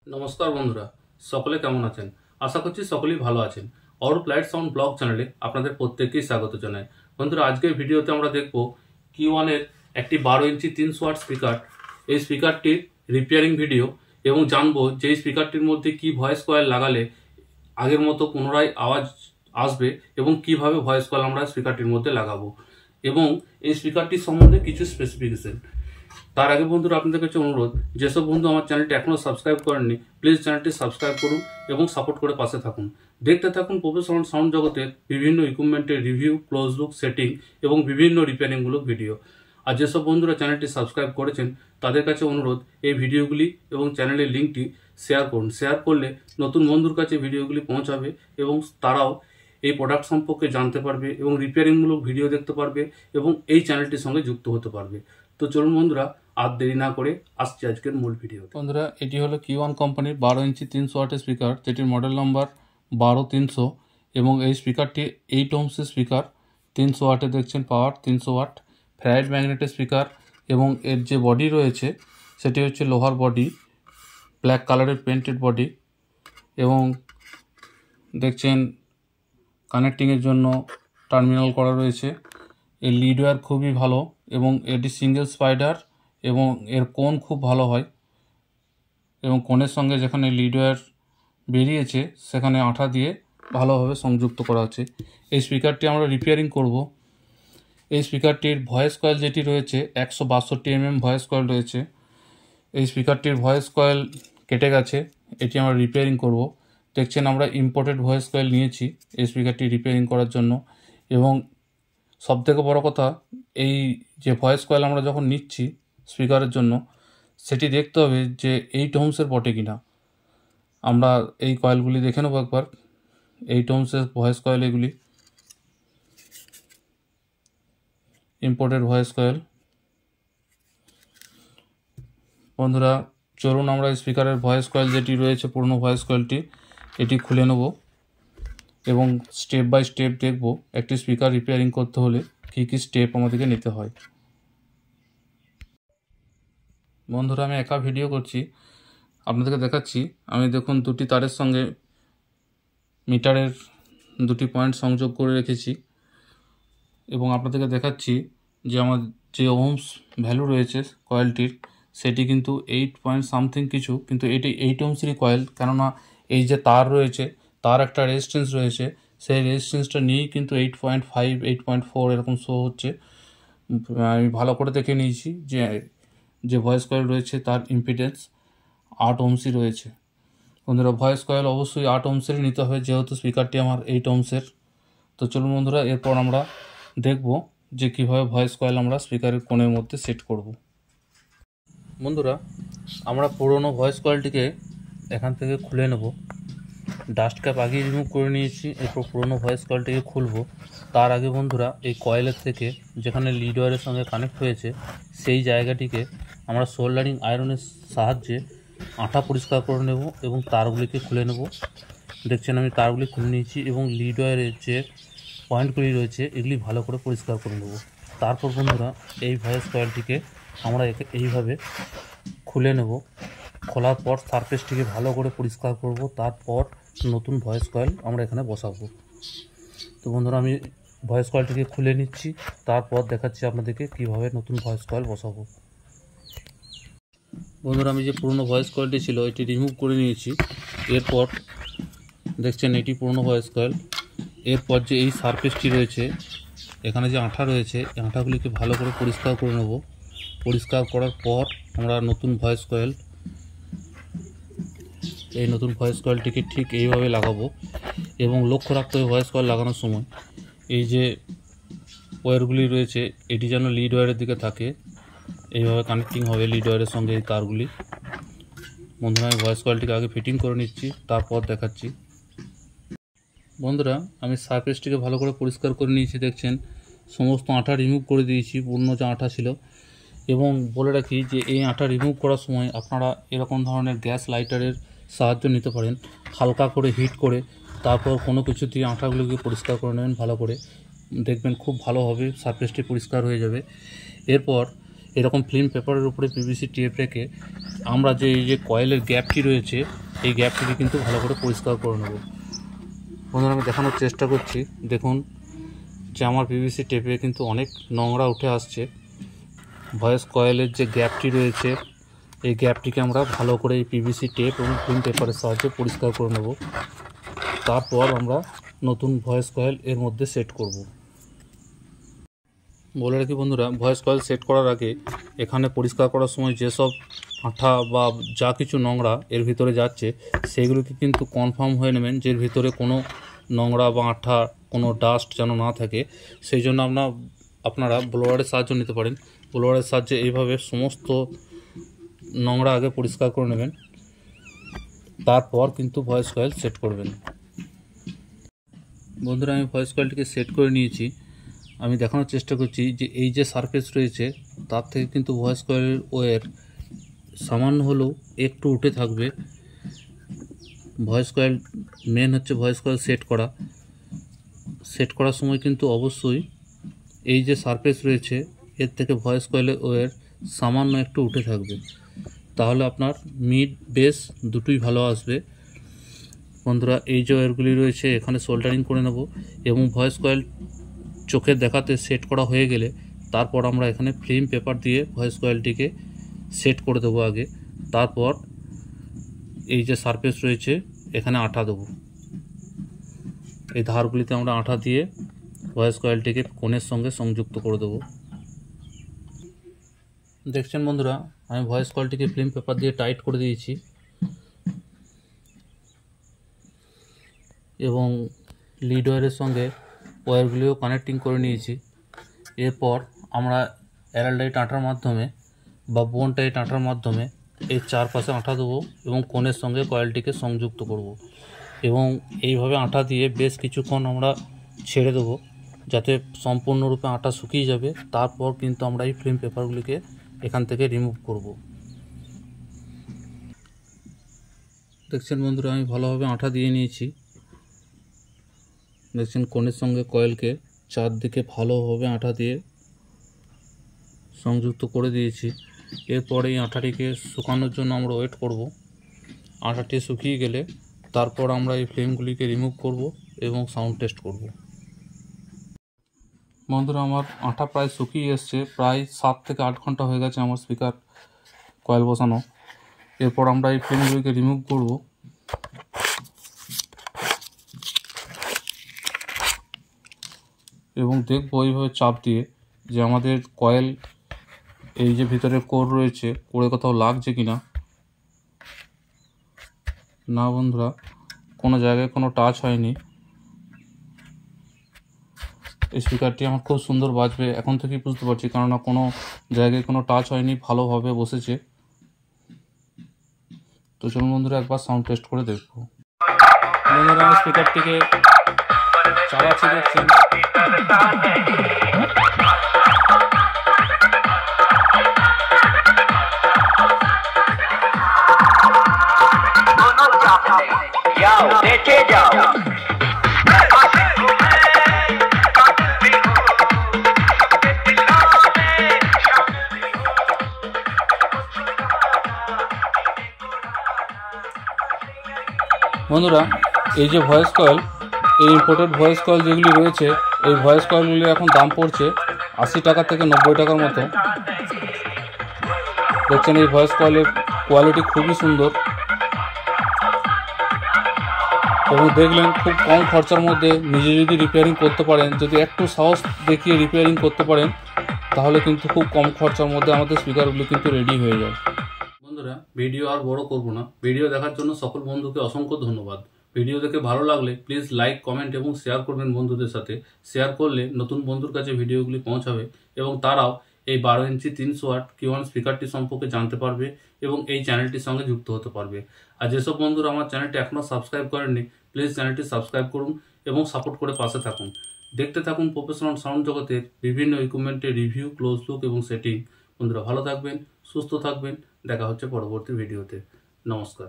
নমস্কার বন্ধুরা, সকলে কেমন আছেন? আশা করছি সকলেই ভালো আছেন। অরূপ লাইট সাউন্ড ব্লগ চ্যানেলে আপনাদের প্রত্যেককেই স্বাগত জানাই। বন্ধুরা, আজকের ভিডিওতে আমরা দেখব Q1 এর একটি 12 ইঞ্চি 300 ওয়াট স্পিকার। এই স্পিকারটির রিপেয়ারিং ভিডিও এবং জানবো যে এই স্পিকারটির মধ্যে কি ভয়েস কয়েল লাগালে আগের মতো পুনরায় আওয়াজ আসবে এবং কিভাবে ভয়েস কয়েল আমরা স্পিকারটির মধ্যে লাগাবো এবং এই স্পিকারটির সম্বন্ধে কিছু স্পেসিফিকেশন। তার আগে বন্ধুরা, আপনাদের কাছে অনুরোধ, যেসব বন্ধু আমার চ্যানেলটি এখনও সাবস্ক্রাইব করেননি প্লিজ চ্যানেলটি সাবস্ক্রাইব করুন এবং সাপোর্ট করে পাশে থাকুন। দেখতে থাকুন প্রফেশনাল সাউন্ড জগতের বিভিন্ন ইকুইপমেন্টের রিভিউ, ক্লোজ লুক, সেটিং এবং বিভিন্ন রিপেয়ারিংমূলক ভিডিও। আর যেসব বন্ধুরা চ্যানেলটি সাবস্ক্রাইব করেছেন তাদের কাছে অনুরোধ, এই ভিডিওগুলি এবং চ্যানেলের লিঙ্কটি শেয়ার করুন। শেয়ার করলে নতুন বন্ধুর কাছে ভিডিওগুলি পৌঁছাবে এবং তারাও এই প্রোডাক্ট সম্পর্কে জানতে পারবে এবং রিপেয়ারিংমূলক ভিডিও দেখতে পারবে এবং এই চ্যানেলটির সঙ্গে যুক্ত হতে পারবে। তো চলুন বন্ধুরা, আর দেরি না করে আসছি আজকের মূল ভিডিও। বন্ধুরা, এটি হলো Q1 কোম্পানির 12 ইঞ্চি 300 ওয়াটের স্পিকার, যেটির মডেল নাম্বার 12300 এবং এই স্পিকারটি 8 ohms স্পিকার। 300 ওয়াটে দেখছেন, পাওয়ার 300 ওয়াট, ফ্যারাইট ম্যাগনেটের স্পিকার এবং এর যে বডি রয়েছে সেটি হচ্ছে লোহার বডি, ব্ল্যাক কালারের পেন্টেড বডি এবং দেখছেন কানেক্টিংয়ের জন্য টার্মিনাল করা রয়েছে। এর লিড ওয়্যার খুবই ভালো এবং এটি সিঙ্গেল স্পাইডার এবং এর কোণ খুব ভালো হয় এবং কোণের সঙ্গে যেখানে লিড ওয়্যার বেরিয়েছে সেখানে আঠা দিয়ে ভালোভাবে সংযুক্ত করা আছে। এই স্পিকারটি আমরা রিপেয়ারিং করব। এই স্পিকারটির ভয়েস কয়েল যেটি রয়েছে 162 mm ভয়েস কয়েল রয়েছে। এই স্পিকারটির ভয়েস কয়েল কেটে গেছে, এটি আমরা রিপেয়ারিং করব। দেখছেন আমরা ইম্পোর্টেড ভয়েস কয়েল নিয়েছি এই স্পিকারটি রিপেয়ারিং করার জন্য এবং সবথেকে বড় কথা, এই যে ভয়েস কয়েল আমরা যখন নিচ্ছি স্পিকারের জন্য সেটি দেখতে হবে যে 8 ohms বটে কিনা। আমরা এই কয়েলগুলি দেখে নেব একবার। 8 ohms ভয়েস কয়েল, এগুলি ইম্পোর্টেড ভয়েস কয়েল। বন্ধুরা চলুন আমরা স্পিকারের ভয়েস কয়েল যেটি রয়েছে পুরনো ভয়েস কয়েলটি এটি খুলে নেব এবং স্টেপ বাই স্টেপ দেখব একটি স্পিকার রিপেয়ারিং করতে হলে কী কী স্টেপ আমাদেরকে নিতে হয়। বন্ধুরা, আমি একা ভিডিও করছি, আপনাদেরকে দেখাচ্ছি। আমি দেখুন দুটি তারের সঙ্গে মিটারের দুটি পয়েন্ট সংযোগ করে রেখেছি এবং আপনাদেরকে দেখাচ্ছি যে আমার যে ওহমস ভ্যালু রয়েছে কয়েলটির সেটি কিন্তু 8 পয়েন্ট সামথিং কিছু, কিন্তু এটি 8 ohmsরই কয়েল। কেননা এই যে তার রয়েছে তার একটা রেজিস্ট্যান্স রয়েছে, সেই রেজিস্ট্যান্সটা নিয়েই কিন্তু 8.5 8.4 এরকম শো হচ্ছে। আমি ভালো করে দেখে নিয়েছি যে ভয়েস কয়েল রয়েছে তার ইম্পিডেন্স 8 ohmsই রয়েছে। বন্ধুরা, ভয়েস কয়েল অবশ্যই 8 ohmsেরই নিতে হবে যেহেতু স্পিকারটি আমার 8 ohmsের। তো চলুন বন্ধুরা, এরপর আমরা দেখব যে কীভাবে ভয়েস কয়েল আমরা স্পিকারের কোণের মধ্যে সেট করব। বন্ধুরা, আমরা পুরনো ভয়েস কয়েলটিকে এখান থেকে খুলে নেব। ডাস্ট ক্যাপ আগেই রিমুভ করে নিয়েছি, এরপর পুরনো ভয়েস কয়েলটিকে খুলব। তার আগে বন্ধুরা, এই কয়েলের থেকে যেখানে লিড ওয়্যারের সঙ্গে কানেক্ট হয়েছে সেই জায়গাটিকে আমরা সোল্ডারিং আয়রনের সাহায্যে আঠা পরিষ্কার করে নেব এবং তারগুলিকে খুলে নেব। দেখছেন আমি তারগুলি খুলে নিয়েছি এবং লিড ওয়্যারের যে পয়েন্টগুলি রয়েছে এগুলি ভালো করে পরিষ্কার করে নেব। তারপর বন্ধুরা, এই ভয়েস কয়েলটিকে আমরা এইভাবে খুলে নেব। খোলার পর সারফেসটিকে ভালো করে পরিষ্কার করব, তারপর নতুন ভয়েস কয়েল আমরা এখানে বসাবো। তো বন্ধুরা, আমি ভয়েস কয়েলটিকে খুলে নিচ্ছি, তারপর দেখাচ্ছি আপনাদেরকে কীভাবে নতুন ভয়েস কয়েল বসাবো। বন্ধুরা, আমি যে পুরনো ভয়েস কয়েলটি ছিল এটি রিমুভ করে নিয়েছি। এরপর দেখছেন এটি পুরনো ভয়েস কয়েল। এরপর যে এই সারফেসটি রয়েছে এখানে যে আঠা রয়েছে এই আঠাগুলিকে ভালো করে পরিষ্কার করে নেব। পরিষ্কার করার পর আমরা নতুন ভয়েস কয়েল, এই নতুন ভয়েস কয়েলটিকে ঠিক এইভাবে লাগাবো এবং লক্ষ্য রাখতে হবে ভয়েস কয়েল লাগানোর সময় এই যে ওয়্যারগুলি রয়েছে এটি যেন লিড ওয়্যারের দিকে থাকে, এইভাবে কানেক্টিং হবে লিড ওয়্যারের সঙ্গে এই তারগুলি। বন্ধুরা, আমি ভয়েস কয়েলটিকে আগে ফিটিং করে নিচ্ছি, তারপর দেখাচ্ছি। বন্ধুরা, আমি সারফেসটিকে ভালো করে পরিষ্কার করে নিয়েছি। দেখছেন সমস্ত আঠা রিমুভ করে দিয়েছি, পুরনো যে আঠা ছিল। এবং বলে রাখি যে এই আঠা রিমুভ করার সময় আপনারা এরকম ধরনের গ্যাস লাইটারের সাহায্য নিতে পারেন। হালকা করে হিট করে তারপর কোনো কিছু দিয়ে আঠাগুলোকে পরিষ্কার করে নেবেন ভালো করে, দেখবেন খুব ভালোভাবে সারফেসটি পরিষ্কার হয়ে যাবে। এরপর এরকম ফিল্ম পেপারের উপরে পিভিসি টেপ রেখে আমরা যে এই যে কয়েলের গ্যাপটি রয়েছে এই গ্যাপটিকে কিন্তু ভালো করে পরিষ্কার করে নেব। বন্ধুরা আমি দেখানোর চেষ্টা করছি, দেখুন যে আমার পিভিসি টেপে কিন্তু অনেক নোংরা উঠে আসছে। ভয়েস কয়েলের যে গ্যাপটি রয়েছে এই গ্যাপটিকে আমরা ভালো করে এই পিভিসি টেপ এবং ফিল্ম পেপারের সাহায্যে পরিষ্কার করে নেব। তারপর আমরা নতুন ভয়েস কয়েল এর মধ্যে সেট করব। বলে রাখি বন্ধুরা, ভয়েস কয়েল সেট করার আগে এখানে পরিষ্কার করার সময় যেসব আঠা বা যা কিছু নোংরা এর ভিতরে যাচ্ছে সেগুলোকে কিন্তু কনফার্ম হয়ে নেবেন যে এর ভিতরে কোনো নোংরা বা আঠা কোনো ডাস্ট যেন না থাকে। সেই জন্য আপনারা ব্লোয়ারের সাহায্য নিতে পারেন। ব্লোয়ারের সাহায্যে এইভাবে সমস্ত নোংরা আগে পরিষ্কার করে নেবেন, তারপর কিন্তু ভয়েস কয়েল সেট করবেন। বন্ধুরা আমি ভয়েস কয়েলটিকে সেট করে নিয়েছি। আমি দেখানোর চেষ্টা করছি যে এই যে সারফেস রয়েছে তার থেকে কিন্তু ভয়েস কয়েলের ওয়্যার সামান্য হলেও একটু উঠে থাকবে। ভয়েস কয়েল মেন হচ্ছে ভয়েস কয়েল সেট করার সময় কিন্তু অবশ্যই এই যে সারফেস রয়েছে এর থেকে ভয়েস কয়েলের ওয়্যার সামান্য একটু উঠে থাকবে, তাহলে আপনার মিড বেস দুটোই ভালো আসবে। বন্ধুরা এই যে ওয়্যারগুলি রয়েছে এখানে সোল্ডারিং করে নেব এবং ভয়েস কয়েল চোখের দেখাতে সেট করা হয়ে গেলে তারপর আমরা এখানে ফিল্ম পেপার দিয়ে ভয়েস কয়েলটিকে সেট করে দেবো আগে। তারপর এই যে সারফেস রয়েছে এখানে আঠা দেবো, এই ধারগুলিতে আমরা আঠা দিয়ে ভয়েস কয়েলটিকে কোণের সঙ্গে সংযুক্ত করে দেবো। দেখছেন বন্ধুরা আমি ভয়েস কয়েলটিকে ফিল্ম পেপার দিয়ে টাইট করে দিয়েছি এবং লিড ওয়্যারের সঙ্গে ওয়্যারগুলিও কানেক্টিং করে নিয়েছি। এরপর আমরা অ্যারালডাইট আঠার মাধ্যমে বা বোন টাইট আঠার মাধ্যমে এর চারপাশে আঠা দেবো এবং কোণের সঙ্গে কয়েলটিকে সংযুক্ত করব এবং এইভাবে আঠা দিয়ে বেশ কিছুক্ষণ আমরা ছেড়ে দেবো যাতে সম্পূর্ণরূপে আঠা শুকিয়ে যাবে। তারপর কিন্তু আমরা এই ফিল্ম পেপারগুলিকে এখান থেকে রিমুভ করব। দেখছেন বন্ধুরা আমি ভালোভাবে আঠা দিয়ে নিয়েছি। দেখছেন কোণের সঙ্গে কয়েলকে চারদিকে ভালোভাবে আঠা দিয়ে সংযুক্ত করে দিয়েছি। এরপরে এই আঠাটিকে শুকানোর জন্য আমরা ওয়েট করব। আঠাটি শুকিয়ে গেলে তারপর আমরা এই ফ্লেমগুলিকে রিমুভ করব এবং সাউন্ড টেস্ট করব। বন্ধুরা আমার আঠা প্রায় শুকিয়ে এসছে, প্রায় 7 থেকে 8 ঘন্টা হয়ে গেছে আমার স্পিকার কয়েল বসানো। এরপর আমরা এই ফ্লেমগুলিকে রিমুভ করব এবং দেখব এইভাবে চাপ দিয়ে যে আমাদের কয়েল এই যে ভিতরে কোর রয়েছে কোরে কোথাও লাগছে কিনা। না বন্ধুরা কোনো জায়গায় কোনো টাচ হয়নি। এই স্পিকারটি আমার খুব সুন্দর বাজবে এখন থেকেই বুঝতে পারছি, কেননা কোনো জায়গায় কোনো টাচ হয়নি, ভালোভাবে বসেছে। তো চলুন বন্ধুরা একবার সাউন্ড টেস্ট করে দেখবো। বন্ধুরা আমি স্পিকারটিকে চালাচ্ছি, দেখছেন देखे जाओ বন্ধুরা এই যে ভয়েস কয়েল, এই ইম্পোর্টেড ভয়েস কয়েল যেগুলি রয়েছে এই ভয়েস কয়েলগুলি এখন দাম পড়ছে 80 টাকা থেকে 90 টাকার মতো। দেখছেন এই ভয়েস কয়েলের কোয়ালিটি খুবই সুন্দর এবং দেখলেন খুব কম খরচার মধ্যে নিজে যদি রিপেয়ারিং করতে পারেন, যদি একটু সাহস দেখিয়ে রিপেয়ারিং করতে পারেন তাহলে কিন্তু খুব কম খরচার মধ্যে আমাদের স্পিকারগুলো কিন্তু রেডি হয়ে যায়। বন্ধুরা ভিডিও আর বড় করব না, ভিডিও দেখার জন্য সকল বন্ধুকে অসংখ্য ধন্যবাদ। ভিডিও দেখে ভালো লাগলে প্লিজ লাইক, কমেন্ট এবং শেয়ার করবেন বন্ধুদের সাথে। শেয়ার করলে নতুন বন্ধুর কাছে ভিডিওগুলি পৌঁছাবে এবং তারাও এই 12 ইঞ্চি 300 ওয়াট Q1 স্পিকারটি সম্পর্কে জানতে পারবে এবং এই চ্যানেলটির সঙ্গে যুক্ত হতে পারবে। আর যেসব বন্ধুরা আমার চ্যানেলটি এখনও সাবস্ক্রাইব করেননি প্লিজ চ্যানেলটি সাবস্ক্রাইব করুন এবং সাপোর্ট করে পাশে থাকুন। দেখতে থাকুন প্রফেশনাল সাউন্ড জগতের বিভিন্ন ইকুইপমেন্টের রিভিউ, ক্লোজ লুক এবং সেটিং। বন্ধুরা ভালো থাকবেন, সুস্থ থাকবেন, দেখা হচ্ছে পরবর্তী ভিডিওতে। নমস্কার।